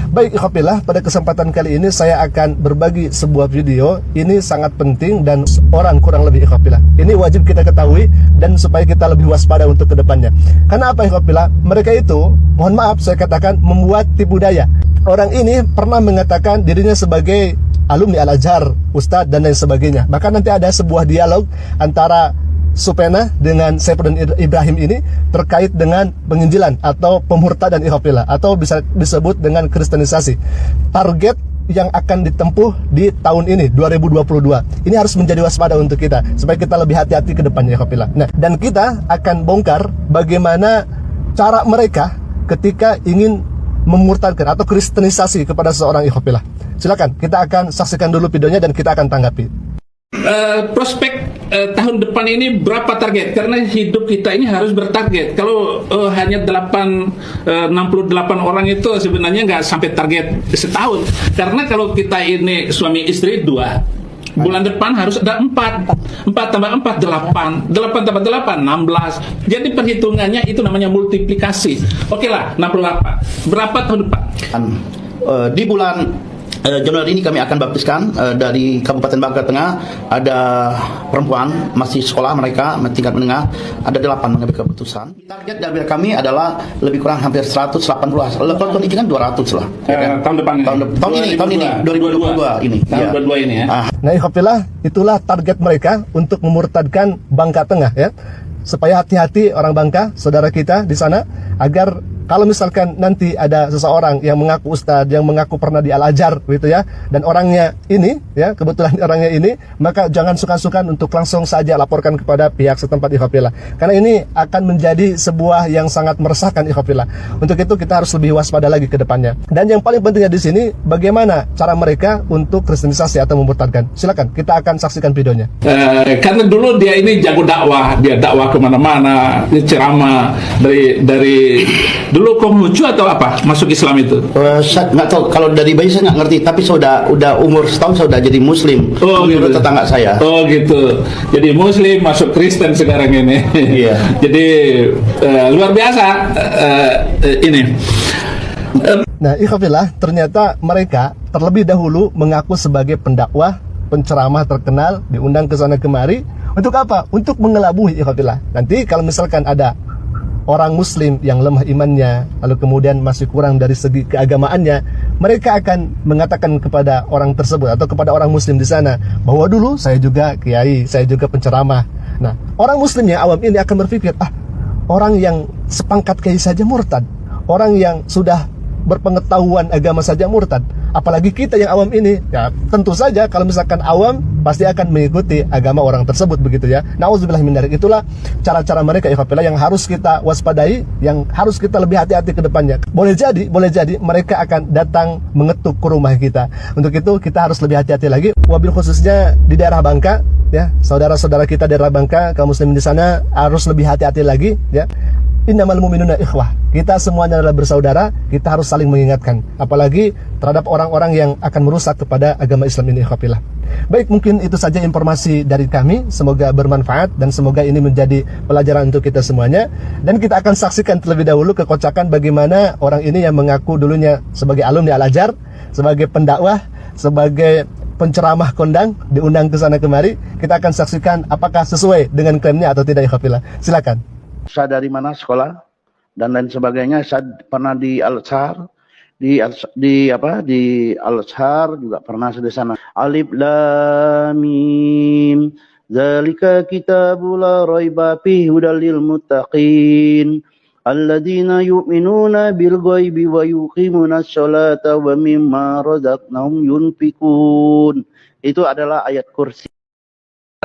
Baik ikhwafillah, pada kesempatan kali ini saya akan berbagi sebuah video. Ini sangat penting dan orang kurang lebih ikhwafillah. Ini wajib kita ketahui dan supaya kita lebih waspada untuk kedepannya. Karena apa ikhwafillah? Mereka itu, mohon maaf saya katakan, membuat tipu daya. Orang ini pernah mengatakan dirinya sebagai alumni Al-Azhar, Ustadz dan lain sebagainya. Bahkan nanti ada sebuah dialog antara Supena dengan Saifuddin Ibrahim ini terkait dengan penginjilan atau pemurtadan ikhwafillah, atau bisa disebut dengan kristenisasi. Target yang akan ditempuh di tahun ini 2022 ini harus menjadi waspada untuk kita supaya kita lebih hati-hati ke depannya ikhwafillah. Nah, dan kita akan bongkar bagaimana cara mereka ketika ingin memurtadkan atau kristenisasi kepada seseorang ikhwafillah. Silakan kita akan saksikan dulu videonya dan kita akan tanggapi. Prospek tahun depan ini berapa target? Karena hidup kita ini harus bertarget. Kalau hanya 68 orang itu sebenarnya nggak sampai target setahun. Karena kalau kita ini suami istri 2, bulan depan harus ada 4 tambah 4, 8 tambah 8, 16. Jadi perhitungannya itu namanya multiplikasi. Oke lah, 68. Berapa tahun depan? Di bulan Januari ini kami akan baptiskan dari Kabupaten Bangka Tengah. Ada perempuan masih sekolah, mereka tingkat menengah, ada 8 mengambil keputusan. Target dari kami adalah lebih kurang hampir 180. Kalau tahun ini kan 200 lah. Tahun depan. Tahun ini 2022 ini. Tahun 2022 ini ya. Nah ikhwafillah, itulah target mereka untuk memurtadkan Bangka Tengah ya. Supaya hati-hati orang Bangka, saudara kita di sana, agar kalau misalkan nanti ada seseorang yang mengaku ustadz, yang mengaku pernah di Al-Azhar gitu ya, dan orangnya ini ya, kebetulan orangnya ini, maka jangan sukan-sukan untuk langsung saja laporkan kepada pihak setempat ikhwafillah. Karena ini akan menjadi sebuah yang sangat meresahkan ikhwafillah. Untuk itu kita harus lebih waspada lagi ke depannya. Dan yang paling pentingnya di sini, bagaimana cara mereka untuk kristenisasi atau memurtadkan. Silakan kita akan saksikan videonya. Karena dulu dia ini jago dakwah, dia dakwah kemana-mana, dia ceramah dari dulu Konghucu atau apa masuk Islam itu? Saya nggak tahu, kalau dari bayi saya nggak ngerti, tapi saya udah umur setahun saya udah jadi Muslim. Oh gitu. Tetangga saya. Oh gitu. Jadi Muslim masuk Kristen sekarang ini. Iya. Jadi luar biasa ini. Nah ikhwafillah, ternyata mereka terlebih dahulu mengaku sebagai pendakwah, penceramah terkenal, diundang ke sana kemari. Untuk apa? Untuk mengelabui ikhwafillah. Nanti kalau misalkan ada orang muslim yang lemah imannya, lalu kemudian masih kurang dari segi keagamaannya, mereka akan mengatakan kepada orang tersebut atau kepada orang muslim di sana bahwa dulu saya juga kiai, saya juga penceramah. Nah, orang muslim yang awam ini akan berpikir, orang yang sepangkat kiai saja murtad, orang yang sudah berpengetahuan agama saja murtad, apalagi kita yang awam ini. Ya tentu saja kalau misalkan awam pasti akan mengikuti agama orang tersebut begitu ya. Nauzubillah min dzalik. Itulah cara-cara mereka ikhwafillah yang harus kita waspadai, yang harus kita lebih hati-hati ke depannya. Boleh jadi mereka akan datang mengetuk ke rumah kita. Untuk itu kita harus lebih hati-hati lagi, wabil khususnya di daerah Bangka ya. Saudara-saudara kita daerah Bangka, kaum muslimin di sana harus lebih hati-hati lagi ya. Innamal mu'minuna ikhwah. Kita semuanya adalah bersaudara, kita harus saling mengingatkan, apalagi terhadap orang-orang yang akan merusak kepada agama Islam ini ikhwafillah. Baik, mungkin itu saja informasi dari kami, semoga bermanfaat dan semoga ini menjadi pelajaran untuk kita semuanya. Dan kita akan saksikan terlebih dahulu kekocakan bagaimana orang ini yang mengaku dulunya sebagai alumni Al-Azhar, sebagai pendakwah, sebagai penceramah kondang, diundang ke sana kemari. Kita akan saksikan apakah sesuai dengan klaimnya atau tidak ikhwafillah. Silakan. Saya dari mana sekolah dan lain sebagainya. Saya pernah di Al-Azhar, di Al-Azhar juga pernah di sana. Alif Lam Mim, zalika kitabul la raiba fihi hudal lil muttaqin, alladzina yu'minuna bil ghaibi wa yuqimuna sholata wa mimma razaqnahum yunfikun. Itu adalah ayat kursi.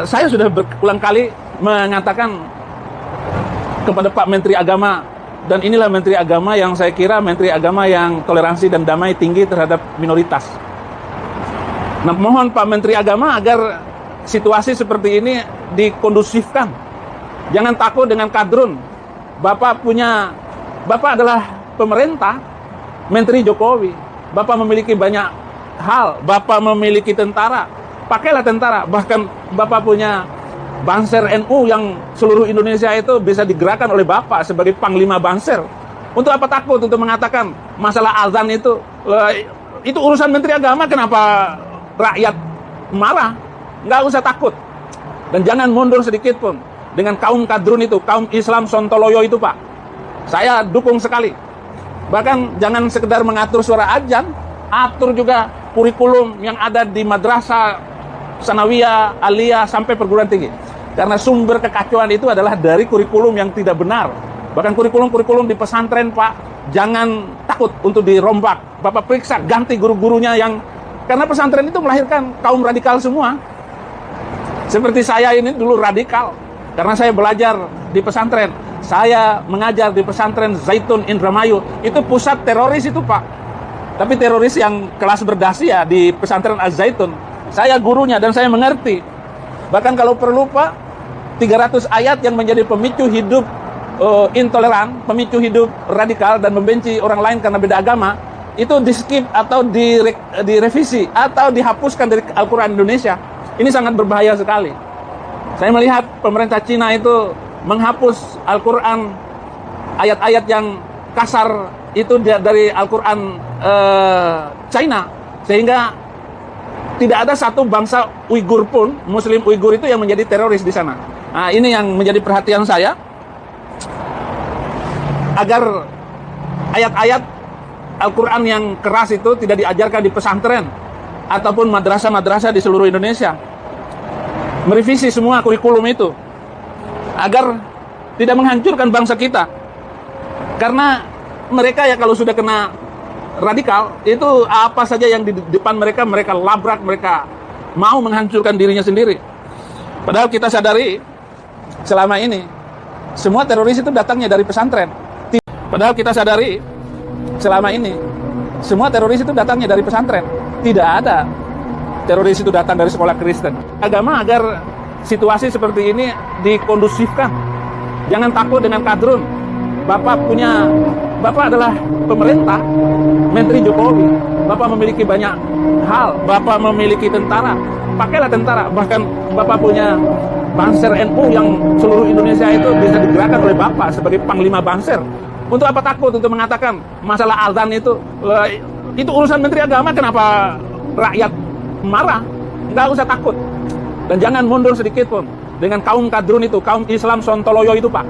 Saya sudah berulang kali mengatakan kepada Pak Menteri Agama, dan inilah Menteri Agama yang saya kira Menteri Agama yang toleransi dan damai tinggi terhadap minoritas. Nah, mohon Pak Menteri Agama agar situasi seperti ini dikondusifkan. Jangan takut dengan kadrun. Bapak adalah pemerintah, Menteri Jokowi. Bapak memiliki banyak hal, Bapak memiliki tentara. Pakailah tentara, bahkan Bapak punya Banser NU yang seluruh Indonesia itu bisa digerakkan oleh Bapak sebagai Panglima Banser. Untuk apa takut untuk mengatakan masalah azan itu urusan Menteri Agama, kenapa rakyat marah? Nggak usah takut. Dan jangan mundur sedikit pun dengan kaum kadrun itu, kaum Islam Sontoloyo itu, Pak. Saya dukung sekali. Bahkan jangan sekedar mengatur suara azan, atur juga kurikulum yang ada di madrasah, sanawiyah, aliyah, sampai perguruan tinggi. Karena sumber kekacauan itu adalah dari kurikulum yang tidak benar. Bahkan kurikulum-kurikulum di pesantren, Pak, jangan takut untuk dirombak. Bapak periksa, ganti guru-gurunya yang... Karena pesantren itu melahirkan kaum radikal semua. Seperti saya ini dulu radikal. Karena saya belajar di pesantren. Saya mengajar di pesantren Zaitun Indramayu. Itu pusat teroris itu, Pak. Tapi teroris yang kelas berdasi ya di pesantren Az-Zaitun. Saya gurunya dan saya mengerti. Bahkan kalau perlu, Pak, 300 ayat yang menjadi pemicu hidup intoleran, pemicu hidup radikal dan membenci orang lain karena beda agama, itu di skip atau direvisi atau dihapuskan dari Al-Quran Indonesia. Ini sangat berbahaya sekali. Saya melihat pemerintah Cina itu menghapus Al-Quran, ayat-ayat yang kasar itu dari Al-Quran China, sehingga tidak ada satu bangsa Uighur pun, Muslim Uighur itu yang menjadi teroris di sana. Nah, ini yang menjadi perhatian saya, agar ayat-ayat Al-Quran yang keras itu tidak diajarkan di pesantren ataupun madrasah-madrasah di seluruh Indonesia. Merevisi semua kurikulum itu agar tidak menghancurkan bangsa kita. Karena mereka ya kalau sudah kena radikal, itu apa saja yang di depan mereka labrak, mereka mau menghancurkan dirinya sendiri. Padahal kita sadari selama ini semua teroris itu datangnya dari pesantren. Padahal kita sadari selama ini semua teroris itu datangnya dari pesantren. Tidak ada teroris itu datang dari sekolah Kristen. Agama agar situasi seperti ini dikondusifkan. Jangan takut dengan kadrun. Bapak adalah pemerintah, Menteri Jokowi. Bapak memiliki banyak hal. Bapak memiliki tentara. Pakailah tentara. Bahkan Bapak punya Banser NU yang seluruh Indonesia itu bisa digerakkan oleh Bapak sebagai Panglima Banser. Untuk apa takut untuk mengatakan masalah azan itu urusan Menteri Agama, kenapa rakyat marah? Nggak usah takut. Dan jangan mundur sedikit pun dengan kaum kadrun itu, kaum Islam Sontoloyo itu, Pak.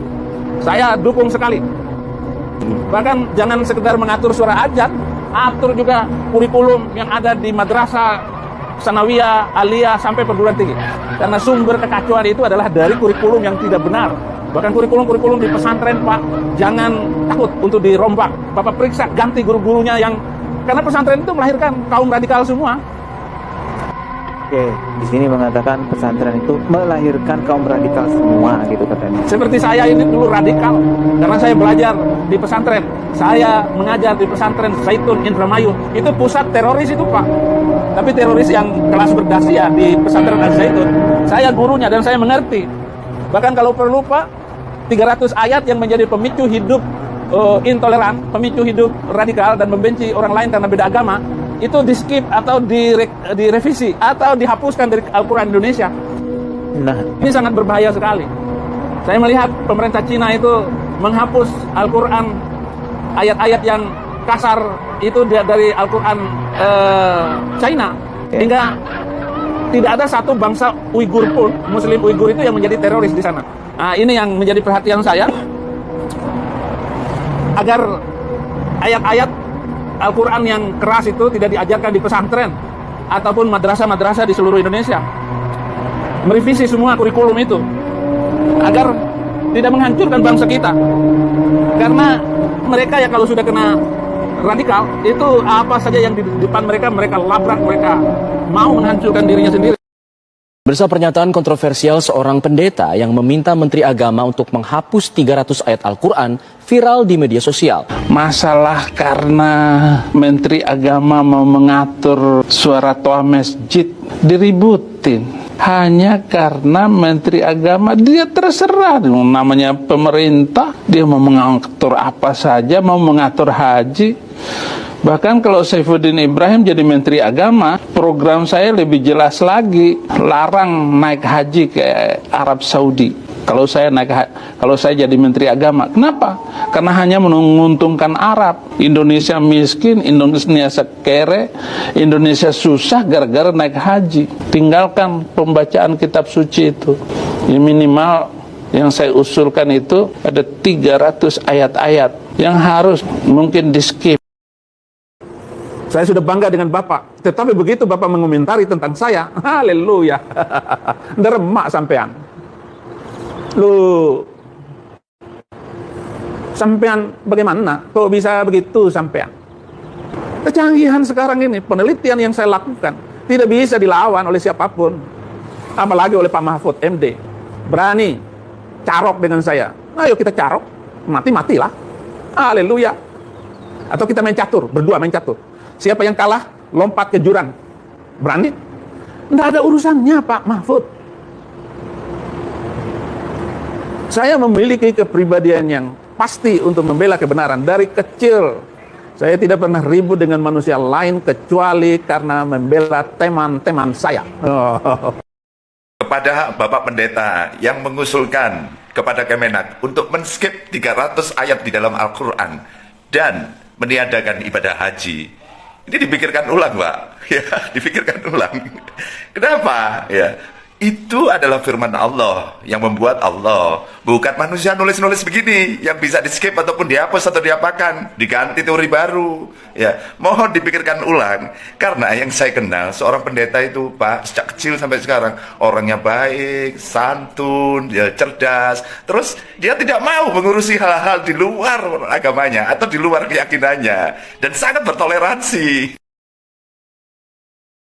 Saya dukung sekali. Bahkan jangan sekedar mengatur suara azan, atur juga kurikulum yang ada di madrasah, sanawiyah, aliyah, sampai perguruan tinggi. Karena sumber kekacauan itu adalah dari kurikulum yang tidak benar. Bahkan kurikulum-kurikulum di pesantren, Pak, jangan takut untuk dirombak. Bapak periksa, ganti guru-gurunya yang... Karena pesantren itu melahirkan kaum radikal semua. Oke, di sini mengatakan pesantren itu melahirkan kaum radikal semua gitu katanya. Seperti saya ini dulu radikal. Karena saya belajar di pesantren. Saya mengajar di pesantren Zaitun Indramayu. Itu pusat teroris itu, Pak. Tapi teroris yang kelas berdasi ya di pesantren Az-Zaitun. Saya gurunya dan saya mengerti. Bahkan kalau perlu, Pak, 300 ayat yang menjadi pemicu hidup intoleran, pemicu hidup radikal dan membenci orang lain karena beda agama, itu di skip atau direvisi atau dihapuskan dari Al-Quran Indonesia. Nah, ini sangat berbahaya sekali. Saya melihat pemerintah Cina itu menghapus Al-Quran, ayat-ayat yang kasar itu dari Al-Quran China, hingga tidak ada satu bangsa Uighur pun, Muslim Uighur itu yang menjadi teroris di sana. Nah, ini yang menjadi perhatian saya, agar ayat-ayat Al-Quran yang keras itu tidak diajarkan di pesantren ataupun madrasah-madrasah di seluruh Indonesia. Merevisi semua kurikulum itu agar tidak menghancurkan bangsa kita. Karena mereka ya kalau sudah kena radikal, itu apa saja yang di depan mereka labrak, mereka mau menghancurkan dirinya sendiri. Bersama pernyataan kontroversial seorang pendeta yang meminta Menteri Agama untuk menghapus 300 ayat Al-Quran viral di media sosial. Masalah karena Menteri Agama mau mengatur suara toa masjid diributin. Hanya karena Menteri Agama dia terserah, namanya pemerintah, dia mau mengatur apa saja, mau mengatur haji. Bahkan kalau Saifuddin Ibrahim jadi Menteri Agama, program saya lebih jelas lagi, larang naik haji ke Arab Saudi. kalau saya jadi Menteri Agama. Kenapa? Karena hanya menguntungkan Arab. Indonesia miskin, Indonesia kere, Indonesia susah gara-gara naik haji. Tinggalkan pembacaan kitab suci itu. Ya, minimal yang saya usulkan itu ada 300 ayat-ayat yang harus mungkin di skip. Saya sudah bangga dengan Bapak, tetapi begitu Bapak mengomentari tentang saya, haleluya, nderemak sampean. Lu sampean bagaimana? Kok bisa begitu sampean? Kecanggihan sekarang ini, penelitian yang saya lakukan tidak bisa dilawan oleh siapapun, apalagi oleh Pak Mahfud MD. Berani carok dengan saya. Ayo kita carok, mati-matilah. Haleluya. Atau kita main catur, berdua main catur. Siapa yang kalah, lompat ke jurang. Berani? Tidak ada urusannya Pak Mahfud. Saya memiliki kepribadian yang pasti untuk membela kebenaran. Dari kecil, saya tidak pernah ribut dengan manusia lain kecuali karena membela teman-teman saya. Kepada Bapak Pendeta yang mengusulkan kepada Kemenak untuk men-skip 300 ayat di dalam Al-Quran dan meniadakan ibadah haji. Ini dipikirkan ulang, Pak. Ya, dipikirkan ulang. Kenapa? Ya, itu adalah firman Allah yang membuat Allah, bukan manusia nulis-nulis begini yang bisa di-skip ataupun dihapus atau diapakan, diganti teori baru. Ya, mohon dipikirkan ulang karena yang saya kenal seorang pendeta itu, Pak, sejak kecil sampai sekarang orangnya baik, santun, ya, cerdas. Terus dia tidak mau mengurusi hal-hal di luar agamanya atau di luar keyakinannya dan sangat bertoleransi.